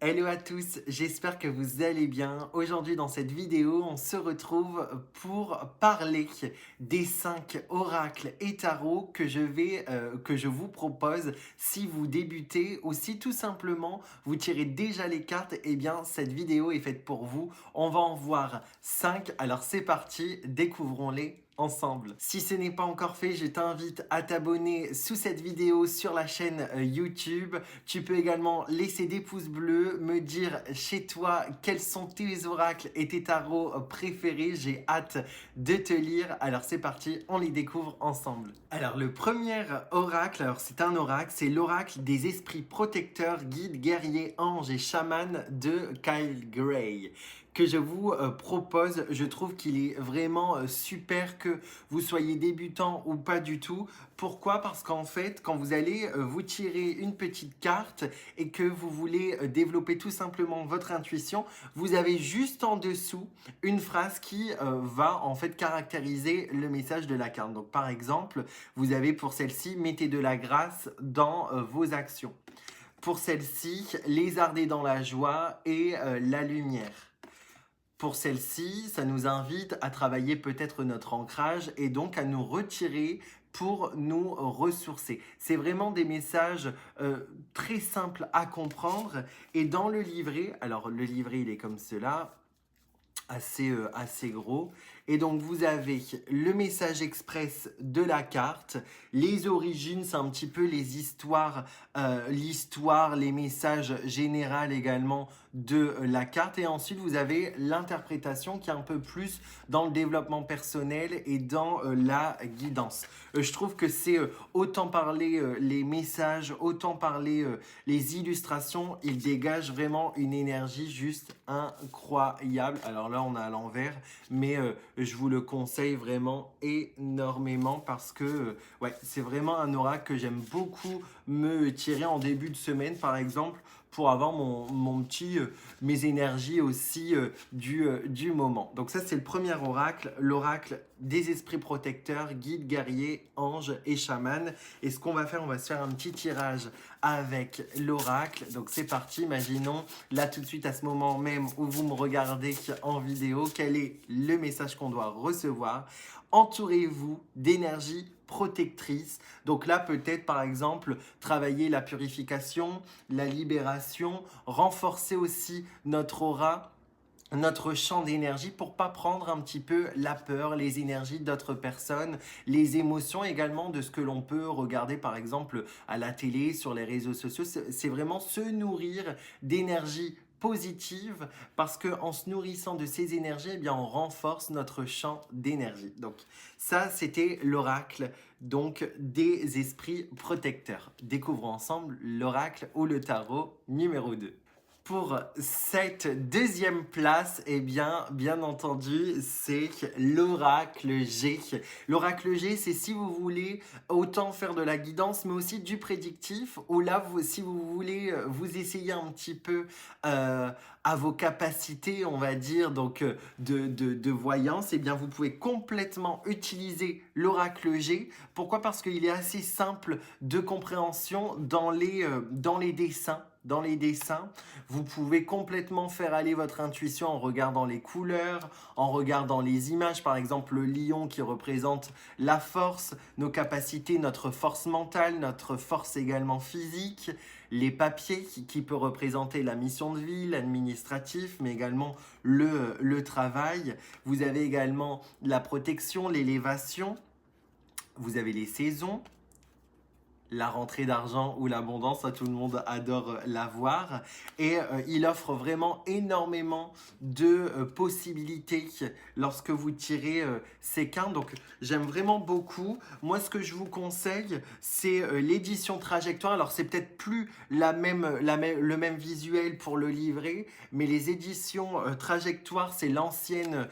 Hello à tous, j'espère que vous allez bien. Aujourd'hui dans cette vidéo, on se retrouve pour parler des 5 oracles et tarots que je vous propose si vous débutez ou si tout simplement vous tirez déjà les cartes, eh bien cette vidéo est faite pour vous. On va en voir 5, alors c'est parti, découvrons-les ensemble. Si ce n'est pas encore fait, je t'invite à t'abonner sous cette vidéo sur la chaîne YouTube. Tu peux également laisser des pouces bleus, me dire chez toi quels sont tes oracles et tes tarots préférés. J'ai hâte de te lire. Alors c'est parti, on les découvre ensemble. Alors le premier oracle, alors c'est un oracle, c'est l'oracle des esprits protecteurs, guides, guerriers, anges et chamans de Kyle Gray que je vous propose. Je trouve qu'il est vraiment super que vous soyez débutant ou pas du tout. Pourquoi? Parce qu'en fait, quand vous allez vous tirer une petite carte et que vous voulez développer tout simplement votre intuition, vous avez juste en dessous une phrase qui va en fait caractériser le message de la carte. Donc par exemple, vous avez pour celle-ci, mettez de la grâce dans vos actions. Pour celle-ci, lézardez dans la joie et la lumière. Pour celle-ci, ça nous invite à travailler peut-être notre ancrage et donc à nous retirer pour nous ressourcer. C'est vraiment des messages très simples à comprendre. Et dans le livret, alors le livret il est comme cela, assez gros. Et donc vous avez le message express de la carte, les origines, c'est un petit peu les histoires, l'histoire, les messages généraux également de la carte. Et ensuite vous avez l'interprétation qui est un peu plus dans le développement personnel et dans la guidance. Je trouve que c'est autant parler les messages, autant parler les illustrations, il dégage vraiment une énergie juste incroyable. Alors là, on a à l'envers, mais je vous le conseille vraiment énormément parce que ouais, c'est vraiment un oracle que j'aime beaucoup me tirer en début de semaine, par exemple, pour avoir mes énergies aussi du moment. Donc ça, c'est le premier oracle, l'oracle des esprits protecteurs, guides, guerriers, anges et chamans. Et ce qu'on va faire, on va se faire un petit tirage avec l'oracle. Donc c'est parti, imaginons là tout de suite à ce moment même où vous me regardez en vidéo, quel est le message qu'on doit recevoir. Entourez-vous d'énergie protectrice. Donc là, peut-être par exemple, travailler la purification, la libération, renforcer aussi notre aura, notre champ d'énergie pour pas prendre un petit peu la peur, les énergies d'autres personnes, les émotions également de ce que l'on peut regarder par exemple à la télé, sur les réseaux sociaux. C'est vraiment se nourrir d'énergie positive parce que en se nourrissant de ces énergies, eh bien on renforce notre champ d'énergie. Donc ça c'était l'oracle donc des esprits protecteurs. Découvrons ensemble l'oracle ou le tarot numéro 2. Pour cette deuxième place, eh bien entendu, c'est l'oracle G. L'oracle G, c'est si vous voulez autant faire de la guidance, mais aussi du prédictif, ou là, si vous voulez vous essayer un petit peu à vos capacités, on va dire, donc de voyance, eh bien vous pouvez complètement utiliser l'oracle G. Pourquoi? Parce qu'il est assez simple de compréhension dans les dessins. Dans les dessins, vous pouvez complètement faire aller votre intuition en regardant les couleurs, en regardant les images, par exemple le lion qui représente la force, nos capacités, notre force mentale, notre force également physique, les papiers qui peut représenter la mission de vie, l'administratif, mais également le travail. Vous avez également la protection, l'élévation, vous avez les saisons, la rentrée d'argent ou l'abondance, ça tout le monde adore la voir. Et il offre vraiment énormément de possibilités lorsque vous tirez ces cartes. Donc j'aime vraiment beaucoup. Moi ce que je vous conseille, c'est l'édition trajectoire. Alors c'est peut-être plus le même visuel pour le livret, mais les éditions trajectoire, c'est l'ancienne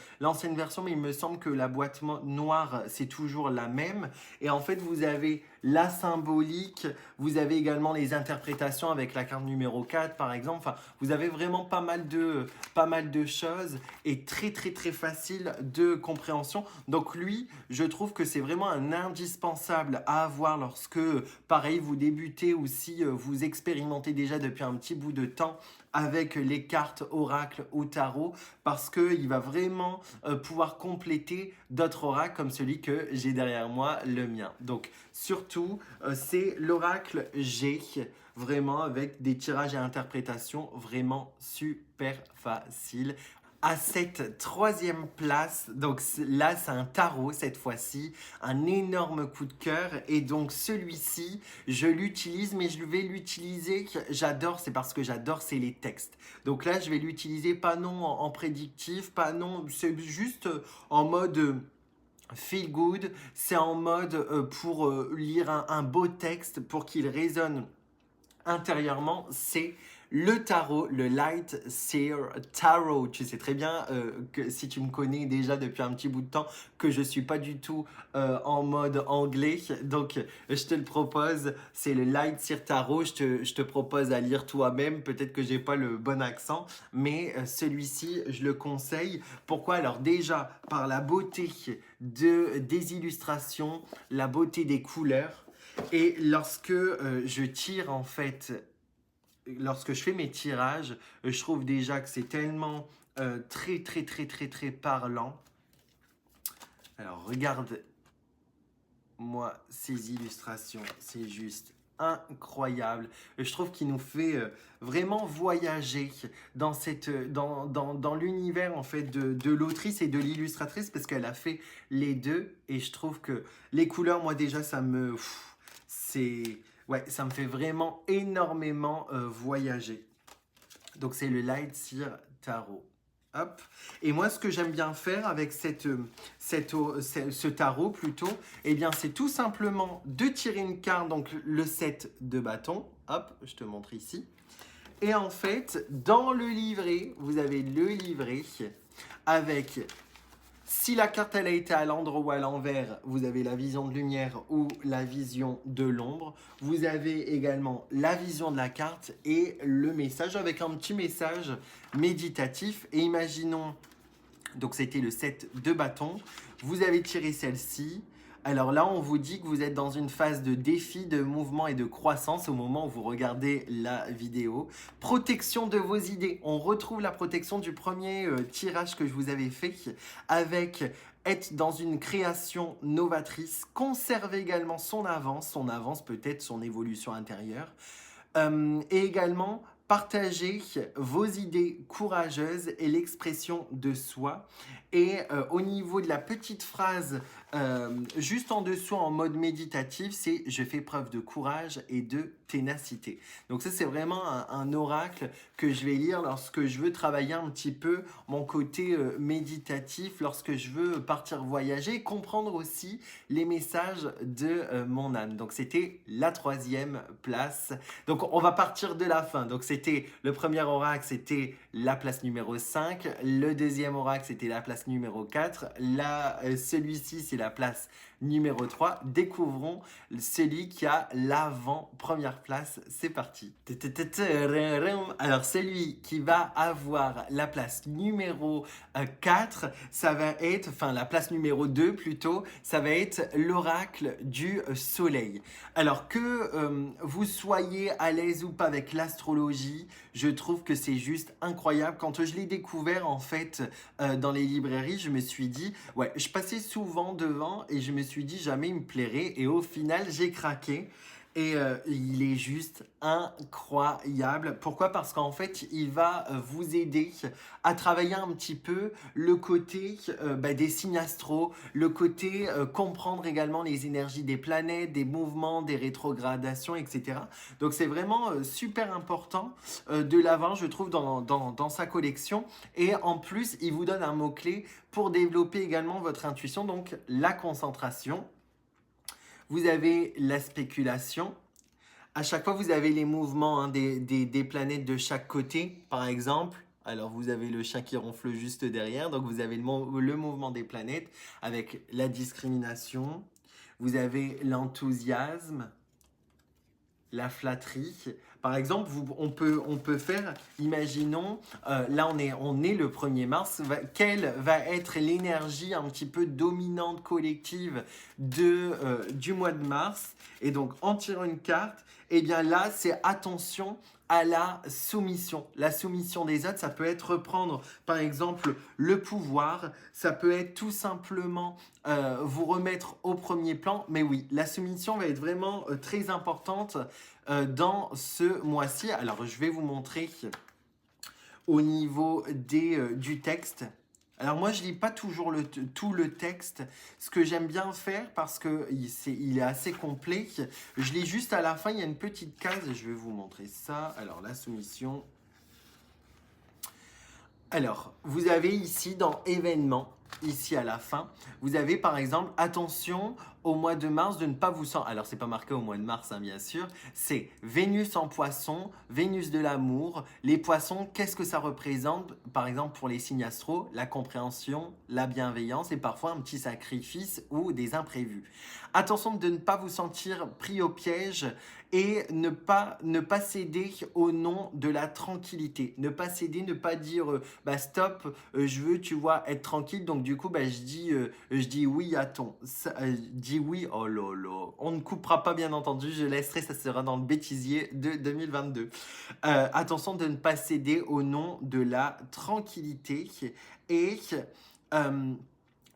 version, mais il me semble que la boîte noire, c'est toujours la même. Et en fait, vous avez la symbolique, vous avez également les interprétations avec la carte numéro 4 par exemple. Enfin, vous avez vraiment pas mal de choses et très très très facile de compréhension. Donc lui, je trouve que c'est vraiment un indispensable à avoir lorsque, pareil, vous débutez ou si vous expérimentez déjà depuis un petit bout de temps avec les cartes oracle ou tarot, parce qu'il va vraiment pouvoir compléter d'autres oracles comme celui que j'ai derrière moi, le mien. Donc surtout, c'est l'oracle G, vraiment avec des tirages et interprétations vraiment super faciles. À cette troisième place, donc là c'est un tarot cette fois-ci, un énorme coup de cœur et donc celui-ci je l'utilise mais je vais l'utiliser, j'adore, c'est parce que j'adore, c'est les textes. Donc là je vais l'utiliser pas non en prédictif, pas non, c'est juste en mode feel good, c'est en mode pour lire un beau texte pour qu'il résonne intérieurement, c'est le tarot, le Light Seer Tarot. Tu sais très bien que si tu me connais déjà depuis un petit bout de temps, que je suis pas du tout en mode anglais. Donc, je te le propose. C'est le Light Seer Tarot. Je te propose à lire toi-même. Peut-être que j'ai pas le bon accent, mais celui-ci, je le conseille. Pourquoi? Alors déjà, par la beauté des illustrations, la beauté des couleurs. Et lorsque je tire en fait, lorsque je fais mes tirages, je trouve déjà que c'est tellement très très très très très parlant. Alors regarde-moi ces illustrations, c'est juste incroyable. Je trouve qu'il nous fait vraiment voyager dans, dans l'univers en fait de l'autrice et de l'illustratrice parce qu'elle a fait les deux et je trouve que les couleurs, moi déjà ça me... c'est... Ouais, ça me fait vraiment énormément voyager. Donc c'est le Light Seer Tarot. Hop. Et moi, ce que j'aime bien faire avec ce tarot plutôt, eh bien, c'est tout simplement de tirer une carte, donc le 7 de bâton. Hop, je te montre ici. Et en fait, dans le livret, vous avez le livret avec... Si la carte elle a été à l'endroit ou à l'envers, vous avez la vision de lumière ou la vision de l'ombre. Vous avez également la vision de la carte et le message avec un petit message méditatif. Et imaginons, donc c'était le 7 de bâton, vous avez tiré celle-ci. Alors là, on vous dit que vous êtes dans une phase de défi, de mouvement et de croissance au moment où vous regardez la vidéo. Protection de vos idées. On retrouve la protection du premier tirage que je vous avais fait avec être dans une création novatrice, conserver également son avance peut-être son évolution intérieure. Et également partager vos idées courageuses et l'expression de soi. Et au niveau de la petite phrase juste en dessous en mode méditatif, c'est « Je fais preuve de courage et de ténacité ». Donc ça, c'est vraiment un oracle que je vais lire lorsque je veux travailler un petit peu mon côté méditatif, lorsque je veux partir voyager et comprendre aussi les messages de mon âme. Donc c'était la troisième place. Donc on va partir de la fin. Donc c'était le premier oracle, c'était la place numéro 5. Le deuxième oracle, c'était la place numéro 4. Celui-ci, c'est la place numéro 3. Découvrons celui qui a l'avant-première place. C'est parti. Alors, celui qui va avoir la place numéro 4, ça va être, enfin la place numéro 2 plutôt, ça va être l'oracle du soleil. Alors que vous soyez à l'aise ou pas avec l'astrologie, je trouve que c'est juste incroyable. Quand je l'ai découvert en fait dans les librairies, je me suis dit, ouais, je passais souvent devant et je me suis dit jamais il me plairait et au final j'ai craqué. Et il est juste incroyable. Pourquoi? Parce qu'en fait, il va vous aider à travailler un petit peu le côté des signes astraux, le côté comprendre également les énergies des planètes, des mouvements, des rétrogradations, etc. Donc c'est vraiment super important de l'avoir, je trouve, dans sa collection. Et en plus, il vous donne un mot-clé pour développer également votre intuition, donc la concentration. Vous avez la spéculation. À chaque fois, vous avez les mouvements des planètes de chaque côté, par exemple. Alors, vous avez le chat qui ronfle juste derrière. Donc, vous avez le mouvement des planètes avec la discrimination. vous avez l'enthousiasme, la flatterie. Par exemple, on peut faire, imaginons, là on est le 1er mars, quelle va être l'énergie un petit peu dominante collective du mois de mars? Et donc, en tirant une carte, et bien là, c'est attention à la soumission. La soumission des autres, ça peut être reprendre, par exemple, le pouvoir, ça peut être tout simplement vous remettre au premier plan. Mais oui, la soumission va être vraiment très importante dans ce mois-ci. Alors, je vais vous montrer au niveau du texte. Alors moi, je lis pas toujours tout le texte. Ce que j'aime bien faire, parce qu'il est assez complet, je lis juste à la fin, il y a une petite case, je vais vous montrer ça. Alors, la soumission. Alors, vous avez ici dans événements, ici à la fin, vous avez par exemple, attention au mois de mars de ne pas vous sentir, alors c'est pas marqué au mois de mars hein, bien sûr, c'est Vénus en poisson, Vénus de l'amour, les poissons, qu'est-ce que ça représente? Par exemple pour les signes astro, la compréhension, la bienveillance et parfois un petit sacrifice ou des imprévus. Attention de ne pas vous sentir pris au piège et ne pas céder au nom de la tranquillité. Ne pas céder, ne pas dire bah stop, je veux, tu vois, être tranquille. Donc du coup, bah, je dis oui à ton. Dis oui, oh lolo. On ne coupera pas bien entendu, je laisserai, ça sera dans le bêtisier de 2022. Attention de ne pas céder au nom de la tranquillité et...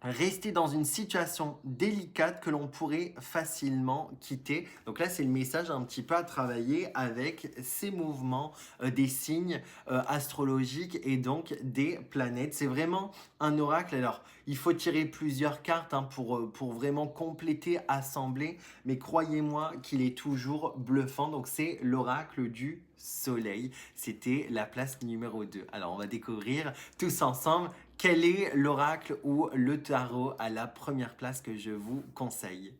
rester dans une situation délicate que l'on pourrait facilement quitter. Donc là, c'est le message un petit peu à travailler avec ces mouvements des signes astrologiques et donc des planètes. C'est vraiment un oracle. Alors, il faut tirer plusieurs cartes hein, pour vraiment compléter, assembler, mais croyez-moi qu'il est toujours bluffant. Donc, c'est l'oracle du soleil. C'était la place numéro 2. Alors, on va découvrir tous ensemble quel est l'oracle ou le tarot à la première place que je vous conseille.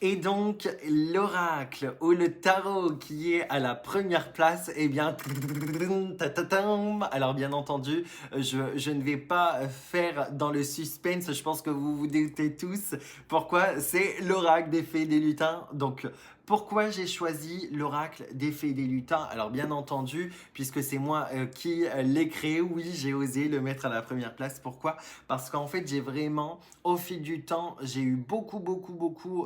Et donc, l'oracle ou le tarot qui est à la première place, eh bien, alors bien entendu, je ne vais pas faire dans le suspense, je pense que vous vous doutez tous pourquoi c'est l'oracle des fées et des lutins. Donc, pourquoi j'ai choisi l'oracle des fées et des lutins? Alors bien entendu, puisque c'est moi qui l'ai créé, oui, j'ai osé le mettre à la première place. Pourquoi? Parce qu'en fait, j'ai vraiment, au fil du temps, j'ai eu beaucoup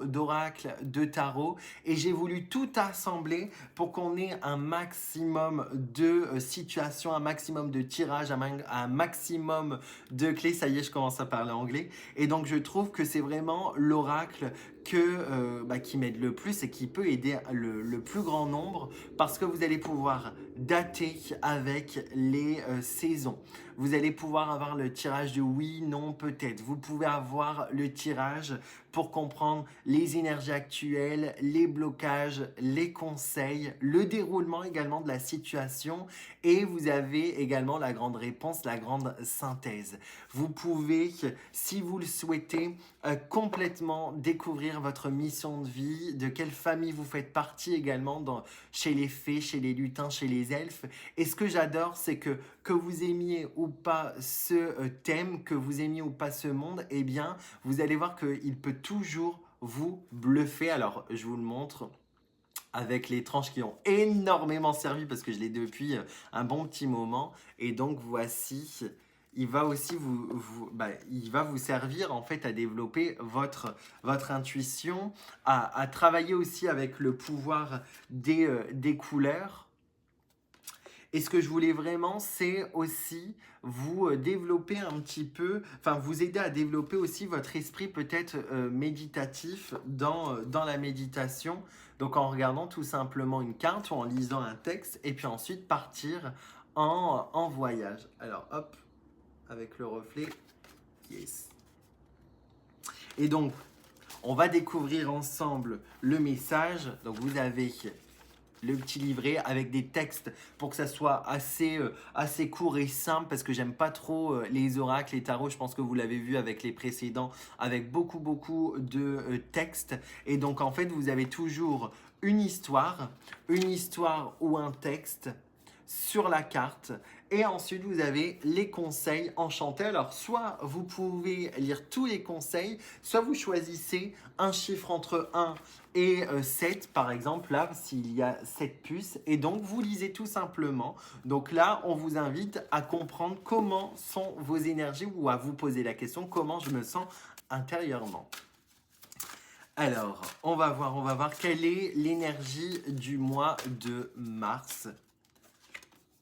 d'oracles, de tarot, et j'ai voulu tout assembler pour qu'on ait un maximum de situations, un maximum de tirages, un maximum de clés. Ça y est, je commence à parler anglais. Et donc, je trouve que c'est vraiment l'oracle qui m'aide le plus et qui peut aider le plus grand nombre parce que vous allez pouvoir dater avec les saisons. Vous allez pouvoir avoir le tirage de oui, non, peut-être. Vous pouvez avoir le tirage pour comprendre les énergies actuelles, les blocages, les conseils, le déroulement également de la situation et vous avez également la grande réponse, la grande synthèse. Vous pouvez, si vous le souhaitez, complètement découvrir votre mission de vie, de quelle famille vous faites partie également chez les fées, chez les lutins, chez les elfes. Et ce que j'adore, c'est que vous aimiez ou pas ce thème, que vous aimiez ou pas ce monde, eh bien, vous allez voir qu'il peut toujours vous bluffer. Alors, je vous le montre avec les tranches qui ont énormément servi parce que je l'ai depuis un bon petit moment. Et donc, voici... Il va aussi il va vous servir en fait à développer votre intuition, à travailler aussi avec le pouvoir des couleurs. Et ce que je voulais vraiment, c'est aussi vous développer un petit peu, enfin vous aider à développer aussi votre esprit peut-être méditatif dans la méditation. Donc en regardant tout simplement une carte ou en lisant un texte et puis ensuite partir en voyage. Alors hop, avec le reflet, yes. Et donc, on va découvrir ensemble le message. Donc vous avez le petit livret avec des textes pour que ça soit assez court et simple parce que j'aime pas trop les oracles, les tarots. Je pense que vous l'avez vu avec les précédents, avec beaucoup de textes. Et donc en fait, vous avez toujours une histoire ou un texte sur la carte. Et ensuite, vous avez les conseils enchantés. Alors, soit vous pouvez lire tous les conseils, soit vous choisissez un chiffre entre 1 et 7, par exemple, là, s'il y a 7 puces. Et donc, vous lisez tout simplement. Donc là, on vous invite à comprendre comment sont vos énergies ou à vous poser la question, comment je me sens intérieurement. Alors, on va voir quelle est l'énergie du mois de mars.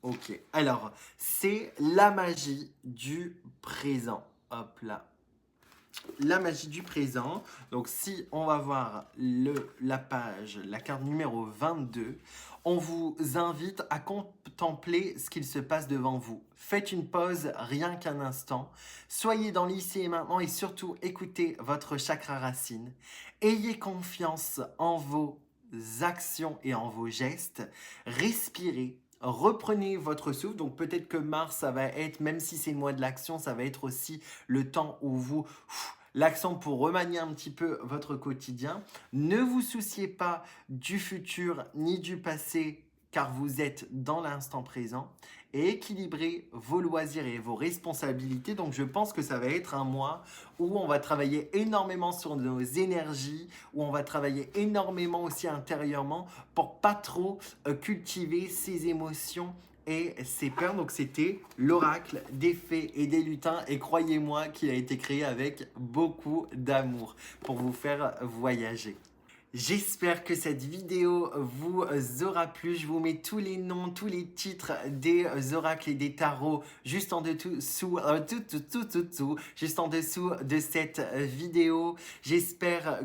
Ok, alors, c'est la magie du présent. Hop là. La magie du présent. Donc, si on va voir la page, la carte numéro 22, on vous invite à contempler ce qu'il se passe devant vous. Faites une pause, rien qu'un instant. Soyez dans l'ici et maintenant et surtout écoutez votre chakra racine. Ayez confiance en vos actions et en vos gestes. Respirez. Reprenez votre souffle, donc peut-être que Mars, ça va être, même si c'est le mois de l'action, ça va être aussi le temps où vous, l'accent pour remanier un petit peu votre quotidien. Ne vous souciez pas du futur ni du passé, car vous êtes dans l'instant présent. Et équilibrez vos loisirs et vos responsabilités. Donc je pense que ça va être un mois où on va travailler énormément sur nos énergies, où on va travailler énormément aussi intérieurement pour pas trop cultiver ses émotions et ses peurs. Donc c'était l'oracle des fées et des lutins et croyez-moi qu'il a été créé avec beaucoup d'amour pour vous faire voyager. J'espère que cette vidéo vous aura plu. Je vous mets tous les noms, tous les titres des oracles et des tarots juste en dessous, juste en dessous de cette vidéo. J'espère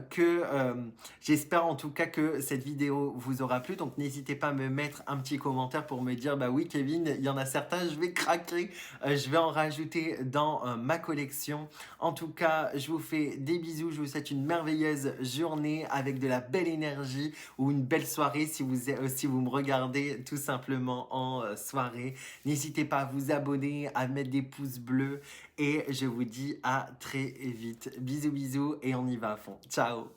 en tout cas que cette vidéo vous aura plu. Donc n'hésitez pas à me mettre un petit commentaire pour me dire bah oui Kevin, il y en a certains, je vais craquer, je vais en rajouter dans ma collection. En tout cas, je vous fais des bisous. Je vous souhaite une merveilleuse journée avec de la belle énergie ou une belle soirée si vous me regardez tout simplement en soirée. N'hésitez pas à vous abonner, à mettre des pouces bleus et je vous dis à très vite. Bisous bisous et on y va à fond. Ciao.